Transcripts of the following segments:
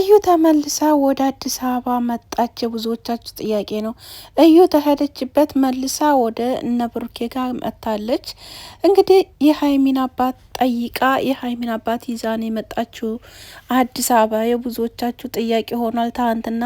እዩ ተመልሳ ወደ አዲስ አበባ መጣች። የብዙዎቻችሁ ጥያቄ ነው። እዩ ተሄደችበት መልሳ ወደ እነ ብሩኬ ጋር መጥታለች። እንግዲህ የሀይሚን አባት ጠይቃ የሀይሚን አባት ይዛን የመጣችው አዲስ አበባ የብዙዎቻችሁ ጥያቄ ሆኗል። ትናንትና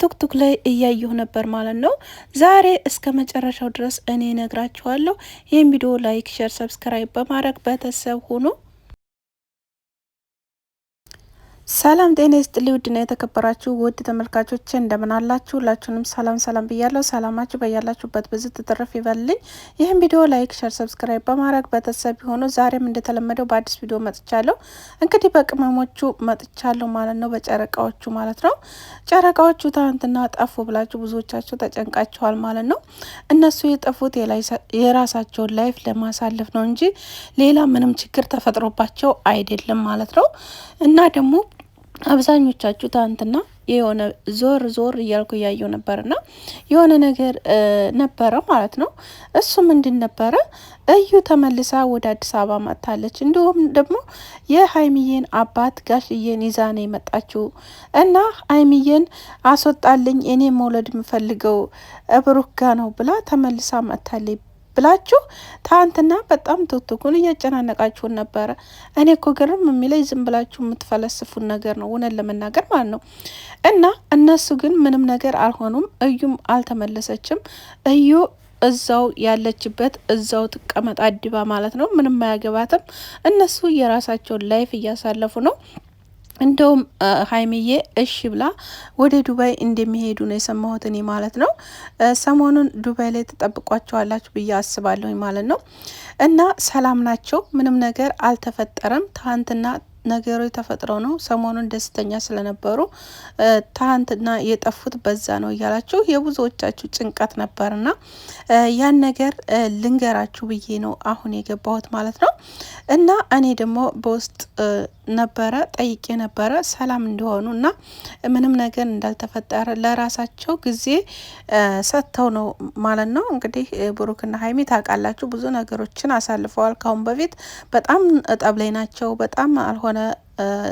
ቱክቱክ ላይ እያየሁ ነበር ማለት ነው። ዛሬ እስከ መጨረሻው ድረስ እኔ ነግራችኋለሁ። ይህን ቪዲዮ ላይክ፣ ሼር፣ ሰብስክራይብ በማድረግ ቤተሰብ ሁኑ። ሰላም ጤና ይስጥልኝ። ውድና የተከበራችሁ ውድ ተመልካቾች እንደምን አላችሁ? ሁላችሁንም ሰላም ብያለሁ። ሰላማችሁ በያላችሁበት ብዙ ትትረፍ ይበልልኝ። ይህን ቪዲዮ ላይክ፣ ሸር፣ ሰብስክራይብ በማድረግ ቤተሰብ ሆኑ። ዛሬም እንደተለመደው በአዲስ ቪዲዮ መጥቻለሁ። እንግዲህ በቅመሞቹ መጥቻለሁ ማለት ነው፣ በጨረቃዎቹ ማለት ነው። ጨረቃዎቹ ትናንትና ጠፉ ብላችሁ ብዙዎቻችሁ ተጨንቃችኋል ማለት ነው። እነሱ የጠፉት የራሳቸውን ላይፍ ለማሳለፍ ነው እንጂ ሌላ ምንም ችግር ተፈጥሮባቸው አይደለም ማለት ነው። እና ደግሞ አብዛኞቻችሁ ትናንትና የሆነ ዞር እያልኩ እያየው ነበርና የሆነ ነገር ነበረ ማለት ነው። እሱ ምንድን ነበረ? እዩ ተመልሳ ወደ አዲስ አበባ መጥታለች። እንዲሁም ደግሞ የሀይሚዬን አባት ጋሽዬን ይዛ ነው የመጣችው እና ሀይሚዬን አስወጣልኝ፣ እኔ መውለድ የምፈልገው ብሩክ ጋ ነው ብላ ተመልሳ መጥታለች ብላችሁ ትናንትና በጣም ቶክቶኩን እያጨናነቃችሁን ነበረ። እኔ እኮ ግርም የሚለኝ ዝም ብላችሁ የምትፈለስፉን ነገር ነው እውነት ለመናገር ማለት ነው። እና እነሱ ግን ምንም ነገር አልሆኑም። እዩም አልተመለሰችም። እዩ እዛው ያለችበት እዛው ትቀመጥ አዲባ ማለት ነው። ምንም አያገባትም። እነሱ የራሳቸውን ላይፍ እያሳለፉ ነው። እንደውም ሀይሚዬ እሺ ብላ ወደ ዱባይ እንደሚሄዱ ነው የሰማሁት እኔ ማለት ነው። ሰሞኑን ዱባይ ላይ ተጠብቋቸዋላችሁ ብዬ አስባለሁ ማለት ነው። እና ሰላም ናቸው፣ ምንም ነገር አልተፈጠረም። ትናንትና ነገሮች ተፈጥሮ ነው። ሰሞኑን ደስተኛ ስለነበሩ ትናንትና የጠፉት በዛ ነው እያላችሁ የብዙዎቻችሁ ጭንቀት ነበርና ያን ነገር ልንገራችሁ ብዬ ነው አሁን የገባሁት ማለት ነው። እና እኔ ደግሞ በውስጥ ነበረ ጠይቄ ነበረ ሰላም እንዲሆኑ እና ምንም ነገር እንዳልተፈጠረ ለራሳቸው ጊዜ ሰጥተው ነው ማለት ነው። እንግዲህ ብሩክና ሀይሚ ታውቃላችሁ ብዙ ነገሮችን አሳልፈዋል ካሁን በፊት። በጣም ጠብ ላይ ናቸው። በጣም አልሆነ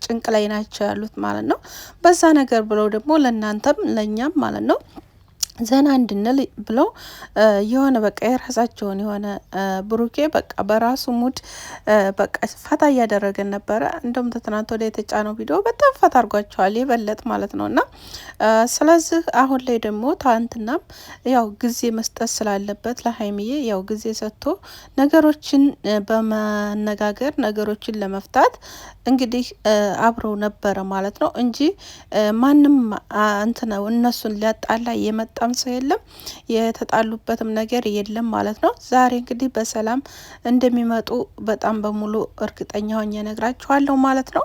ጭንቅ ላይ ናቸው ያሉት ማለት ነው። በዛ ነገር ብለው ደግሞ ለእናንተም ለእኛም ማለት ነው ዘና እንድንል ብለው የሆነ በቃ የራሳቸውን የሆነ ብሩኬ በቃ በራሱ ሙድ በቃ ፈታ እያደረገን ነበረ። እንደውም ተትናንት ወደ የተጫነው ቪዲዮ በጣም ፈታ አድርጓቸዋል የበለጥ ማለት ነው። እና ስለዚህ አሁን ላይ ደግሞ ትናንትናም ያው ጊዜ መስጠት ስላለበት ለሀይሚዬ ያው ጊዜ ሰጥቶ ነገሮችን በመነጋገር ነገሮችን ለመፍታት እንግዲህ አብረው ነበረ ማለት ነው እንጂ ማንም እንትን እነሱን ሊያጣላ የመጣ ሰው የለም፣ የተጣሉበትም ነገር የለም ማለት ነው። ዛሬ እንግዲህ በሰላም እንደሚመጡ በጣም በሙሉ እርግጠኛ ሆኜ እነግራችኋለሁ ማለት ነው።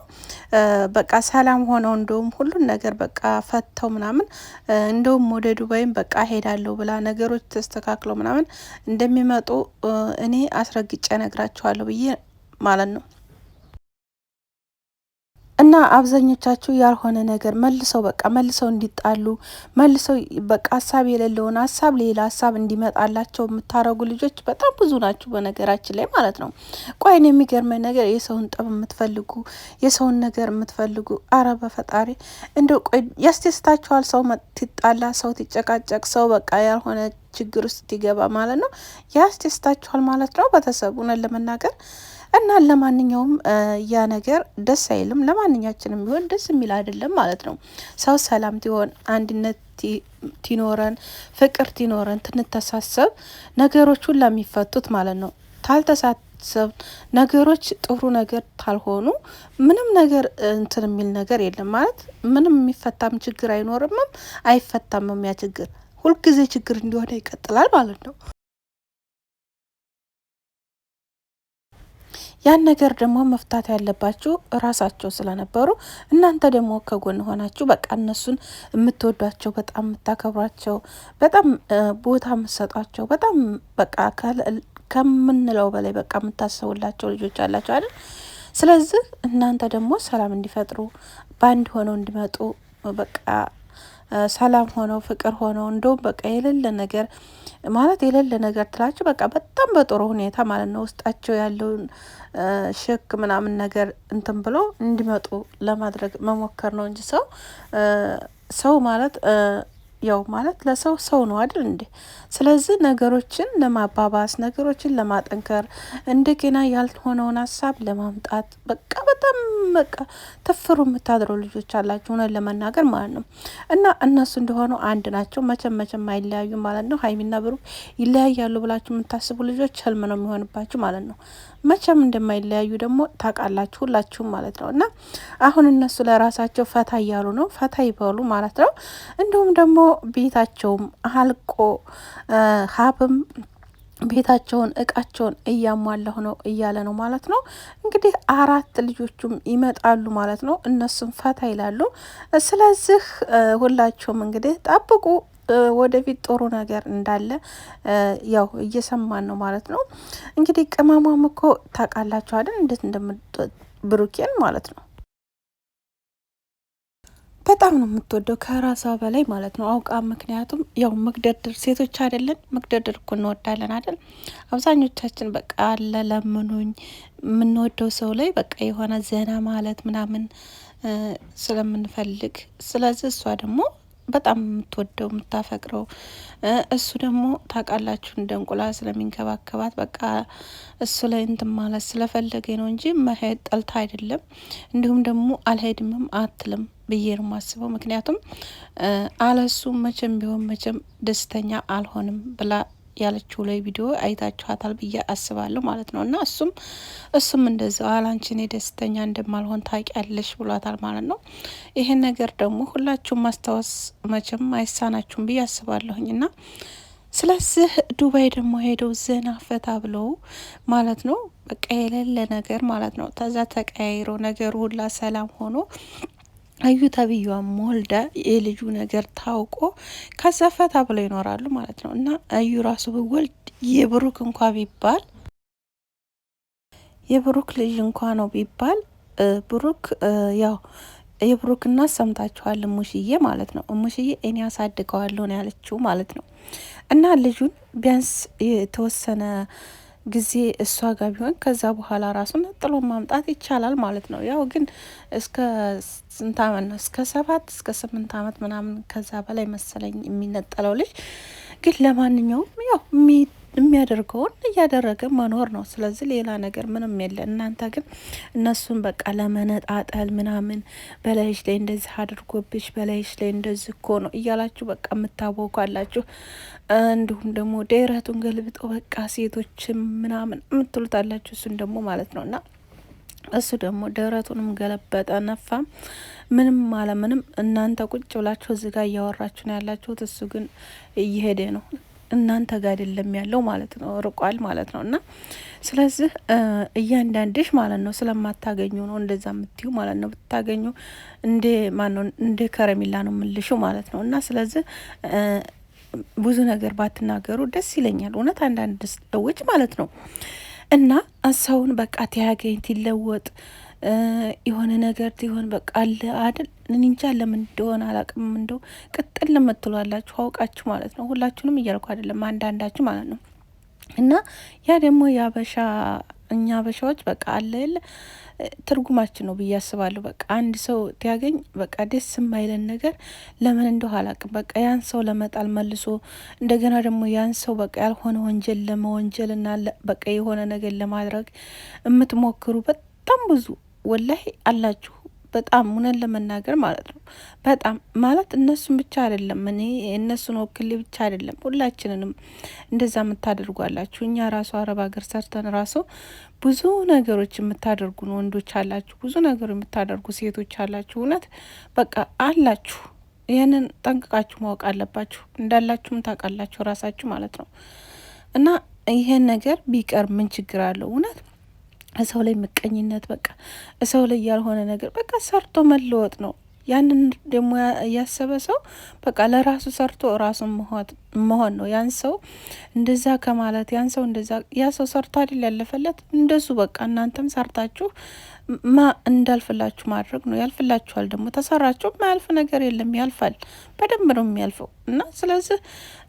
በቃ ሰላም ሆነው እንደውም ሁሉን ነገር በቃ ፈተው ምናምን እንደውም ወደ ዱባይም በቃ ሄዳለሁ ብላ ነገሮች ተስተካክለው ምናምን እንደሚመጡ እኔ አስረግጬ እነግራችኋለሁ ብዬ ማለት ነው። እና አብዛኞቻችሁ ያልሆነ ነገር መልሰው እንዲጣሉ መልሰው በቃ ሀሳብ የሌለውን ሀሳብ ሌላ ሀሳብ እንዲመጣላቸው የምታረጉ ልጆች በጣም ብዙ ናችሁ በነገራችን ላይ ማለት ነው። ቆይን የሚገርመኝ ነገር የሰውን ጠብ የምትፈልጉ የሰውን ነገር የምትፈልጉ አረ በፈጣሪ እንደው ቆይ ያስደስታችኋል? ሰው ትጣላ፣ ሰው ትጨቃጨቅ፣ ሰው በቃ ያልሆነ ችግር ውስጥ ትገባ ማለት ነው ያስደስታችኋል ማለት ነው ቤተሰቡን ለመናገር እና ለማንኛውም ያ ነገር ደስ አይልም። ለማንኛችንም ቢሆን ደስ የሚል አይደለም ማለት ነው። ሰው ሰላም ትሆን አንድነት ቲኖረን ፍቅር ቲኖረን ትንተሳሰብ ነገሮች ሁላ የሚፈቱት ማለት ነው። ታልተሳሰብ ነገሮች ጥሩ ነገር ታልሆኑ ምንም ነገር እንትን የሚል ነገር የለም ማለት ምንም የሚፈታም ችግር አይኖርምም አይፈታምም። ያ ችግር ሁልጊዜ ችግር እንዲሆነ ይቀጥላል ማለት ነው። ያን ነገር ደግሞ መፍታት ያለባችሁ ራሳቸው ስለነበሩ እናንተ ደግሞ ከጎን ሆናችሁ በቃ እነሱን የምትወዷቸው በጣም የምታከብሯቸው በጣም ቦታ የምትሰጧቸው በጣም በቃ ከምንለው በላይ በቃ የምታስቡላቸው ልጆች አላቸው አይደል? ስለዚህ እናንተ ደግሞ ሰላም እንዲፈጥሩ በአንድ ሆነው እንዲመጡ በቃ ሰላም ሆነው ፍቅር ሆነው እንደውም በቃ የሌለ ነገር ማለት የሌለ ነገር ትላችሁ በቃ በጣም በጥሩ ሁኔታ ማለት ነው ውስጣቸው ያለውን ሸክ ምናምን ነገር እንትን ብሎ እንዲመጡ ለማድረግ መሞከር ነው እንጂ ሰው ማለት ያው ማለት ለሰው ሰው ነው አይደል እንዴ? ስለዚህ ነገሮችን ለማባባስ ነገሮችን ለማጠንከር እንደገና ያልሆነውን ሀሳብ ለማምጣት በቃ በጣም በቃ ተፍሩ የምታድረው ልጆች አላችሁ፣ እውነት ለመናገር ማለት ነው። እና እነሱ እንደሆኑ አንድ ናቸው፣ መቼም አይለያዩ ማለት ነው። ሀይሚና ብሩክ ይለያያሉ ብላችሁ የምታስቡ ልጆች ህልም ነው የሚሆንባችሁ ማለት ነው። መቼም እንደማይለያዩ ደግሞ ታውቃላችሁ ሁላችሁም ማለት ነው። እና አሁን እነሱ ለራሳቸው ፈታ እያሉ ነው፣ ፈታ ይበሉ ማለት ነው። እንዲሁም ደግሞ ቤታቸውም አልቆ ሀብም ቤታቸውን እቃቸውን እያሟላሁ ነው እያለ ነው ማለት ነው። እንግዲህ 4 ልጆቹም ይመጣሉ ማለት ነው። እነሱም ፈታ ይላሉ። ስለዚህ ሁላችሁም እንግዲህ ጠብቁ። ወደፊት ጥሩ ነገር እንዳለ ያው እየሰማን ነው ማለት ነው። እንግዲህ ቅመሟም እኮ ታውቃላችሁ አይደል እንዴት ብሩኬን ማለት ነው በጣም ነው የምትወደው ከራሷ በላይ ማለት ነው አውቃ። ምክንያቱም ያው መግደርደር ሴቶች አይደለን መግደርደር እኮ እንወዳለን አይደል? አብዛኞቻችን በቃ አለ ለምኑኝ የምንወደው ሰው ላይ በቃ የሆነ ዘና ማለት ምናምን ስለምንፈልግ፣ ስለዚህ እሷ ደግሞ በጣም የምትወደው የምታፈቅረው እሱ ደግሞ ታውቃላችሁ እንደ እንቁላል ስለሚንከባከባት በቃ እሱ ላይ እንትን ማለት ስለፈለገ ነው እንጂ መሄድ ጠልታ አይደለም። እንዲሁም ደግሞ አልሄድምም አትልም ብዬ ነው የማስበው። ምክንያቱም አለሱ መቼም ቢሆን መቼም ደስተኛ አልሆንም ብላ ያለችው ላይ ቪዲዮ አይታችኋታል ብዬ አስባለሁ ማለት ነው። እና እሱም እንደዛው አላንቺ እኔ ደስተኛ እንደማልሆን ታውቂያለሽ ብሏታል ማለት ነው። ይሄን ነገር ደግሞ ሁላችሁም ማስታወስ መቼም አይሳናችሁም ብዬ አስባለሁኝ። እና ስለዚህ ዱባይ ደግሞ ሄደው ዘና ፈታ ብለው ማለት ነው በቃ የሌለ ነገር ማለት ነው ተዛ ተቀያይሮ ነገሩ ሁላ ሰላም ሆኖ አዩ ተብዬዋም ወልዳ የልጁ ነገር ታውቆ ከዛ ፈታ ብለው ይኖራሉ ማለት ነው። እና አዩ ራሱ ብወልድ የብሩክ እንኳ ቢባል የብሩክ ልጅ እንኳ ነው ቢባል ብሩክ ያው የብሩክ እናት ሰምታችኋል፣ እሙሽዬ ማለት ነው። እሙሽዬ እኔ ያሳድገዋለሁ ነው ያለችው ማለት ነው። እና ልጁን ቢያንስ የተወሰነ ጊዜ እሷ ጋር ቢሆን ከዛ በኋላ ራሱን ጥሎ ማምጣት ይቻላል ማለት ነው። ያው ግን እስከ ስንት አመት ነው? እስከ 7 እስከ 8 አመት ምናምን ከዛ በላይ መሰለኝ የሚነጠለው ልጅ። ግን ለማንኛውም ያው የሚያደርገውን እያደረገ መኖር ነው። ስለዚህ ሌላ ነገር ምንም የለ። እናንተ ግን እነሱን በቃ ለመነጣጠል ምናምን በላይሽ ላይ እንደዚህ አድርጎብሽ በላይሽ ላይ እንደዚህ እኮ ነው እያላችሁ በቃ የምታወቋላችሁ። እንዲሁም ደግሞ ደረቱን ገልብጦ በቃ ሴቶችም ምናምን የምትሉታላችሁ እሱን ደግሞ ማለት ነው። እና እሱ ደግሞ ደረቱንም ገለበጠ ነፋም ምንም አለ ምንም። እናንተ ቁጭ ብላችሁ እዚህ ጋር እያወራችሁ ነው ያላችሁት። እሱ ግን እየሄደ ነው እናንተ ጋር አይደለም ያለው ማለት ነው፣ ርቋል ማለት ነው። እና ስለዚህ እያንዳንድሽ ማለት ነው ስለማታገኙ ነው እንደዛ የምትዩ ማለት ነው። ብታገኙ እንደ ማነው እንደ ከረሚላ ነው የምልሹ ማለት ነው። እና ስለዚህ ብዙ ነገር ባትናገሩ ደስ ይለኛል እውነት አንዳንድ ሰዎች ማለት ነው። እና ሰውን በቃ ተያገኝ ትለወጥ የሆነ ነገር ትሆን በቃ አለ አይደል? እንጃ ለምን እንደሆነ አላቅም። እንደው ቅጥል ለምትሏላችሁ አውቃችሁ ማለት ነው። ሁላችሁንም እያልኩ አይደለም፣ አንዳንዳችሁ ማለት ነው። እና ያ ደግሞ የአበሻ እኛ አበሻዎች በቃ አለ የለ ትርጉማችን ነው ብዬ አስባለሁ። በቃ አንድ ሰው ትያገኝ በቃ ደስ የማይለን ነገር ለምን እንደው አላቅም። በቃ ያን ሰው ለመጣል መልሶ እንደገና ደግሞ ያን ሰው በቃ ያልሆነ ወንጀል ለመወንጀል እና በቃ የሆነ ነገር ለማድረግ የምትሞክሩ በጣም ብዙ ወላሂ አላችሁ። በጣም እውነት ለመናገር ማለት ነው። በጣም ማለት እነሱን ብቻ አይደለም፣ እኔ እነሱን ወክሌ ብቻ አይደለም፣ ሁላችንንም እንደዛ የምታደርጓላችሁ። እኛ ራሱ አረብ ሀገር ሰርተን ራሱ ብዙ ነገሮች የምታደርጉን ወንዶች አላችሁ፣ ብዙ ነገሮች የምታደርጉ ሴቶች አላችሁ። እውነት በቃ አላችሁ። ይህንን ጠንቅቃችሁ ማወቅ አለባችሁ። እንዳላችሁም ታውቃላችሁ ራሳችሁ ማለት ነው። እና ይሄን ነገር ቢቀር ምን ችግር አለው? እውነት ሰው ላይ ምቀኝነት በቃ ሰው ላይ ያልሆነ ነገር በቃ ሰርቶ መለወጥ ነው። ያንን ደግሞ ያሰበ ሰው በቃ ለራሱ ሰርቶ ራሱን መሆን ነው። ያን ሰው እንደዛ ከማለት ያን ሰው እንደዛ ያ ሰው ሰርቶ አይደል ያለፈለት፣ እንደሱ በቃ እናንተም ሰርታችሁ እንዳልፍላችሁ ማድረግ ነው። ያልፍላችኋል ደግሞ ተሰራችሁ፣ ማያልፍ ነገር የለም፣ ያልፋል። በደንብ ነው የሚያልፈው። እና ስለዚህ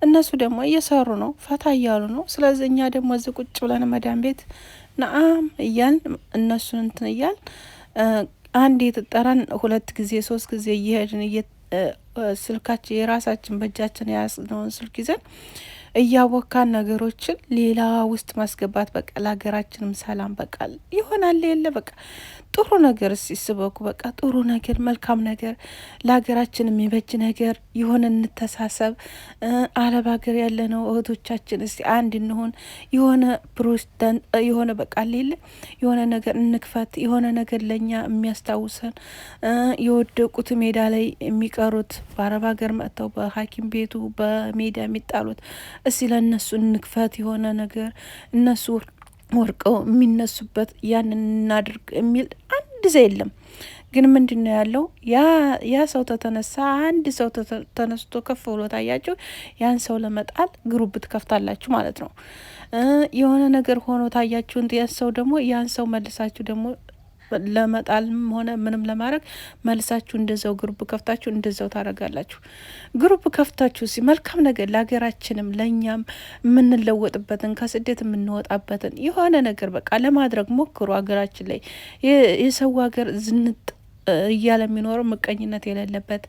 እነሱ ደግሞ እየሰሩ ነው፣ ፈታ እያሉ ነው። ስለዚህ እኛ ደግሞ እዚህ ቁጭ ብለን መዳን ቤት ነአም እያል እነሱን እንትን እያል አንድ የተጠራን 2 ጊዜ 3 ጊዜ እየሄድን ስልካችን የራሳችን በእጃችን የያዝነውን ስልክ ይዘን እያወካን ነገሮችን ሌላ ውስጥ ማስገባት በቃ ለሀገራችንም ሰላም በቃ ይሆናል። የለ በቃ ጥሩ ነገር ሲስበኩ በቃ ጥሩ ነገር መልካም ነገር ለሀገራችን የሚበጅ ነገር የሆነ እንተሳሰብ። አረብ ሀገር ያለነው እህቶቻችን እስቲ አንድ እንሆን። የሆነ ፕሮቴስታንት የሆነ በቃ ሌለ የሆነ ነገር እንክፈት። የሆነ ነገር ለኛ የሚያስታውሰን የወደቁት ሜዳ ላይ የሚቀሩት በአረብ ሀገር መጥተው በሐኪም ቤቱ በሜዳ የሚጣሉት እስቲ ለእነሱ እንክፈት። የሆነ ነገር እነሱ ወርቀው የሚነሱበት ያንን እናድርግ የሚል አንድ ሰው የለም። ግን ምንድን ነው ያለው? ያ ሰው ተተነሳ አንድ ሰው ተነስቶ ከፍ ብሎ ታያችሁ፣ ያን ሰው ለመጣል ግሩብ ትከፍታላችሁ ማለት ነው። የሆነ ነገር ሆኖ ታያችሁ ያን ሰው ደግሞ ያን ሰው መልሳችሁ ደግሞ ለመጣልም ሆነ ምንም ለማድረግ መልሳችሁ እንደዛው ግሩፕ ከፍታችሁ እንደዛው ታረጋላችሁ። ግሩፕ ከፍታችሁ መልካም ነገር ለሀገራችንም ለእኛም የምንለወጥበትን ከስደት የምንወጣበትን የሆነ ነገር በቃ ለማድረግ ሞክሩ። ሀገራችን ላይ የሰው ሀገር ዝንጥ እያለ የሚኖረው ምቀኝነት የሌለበት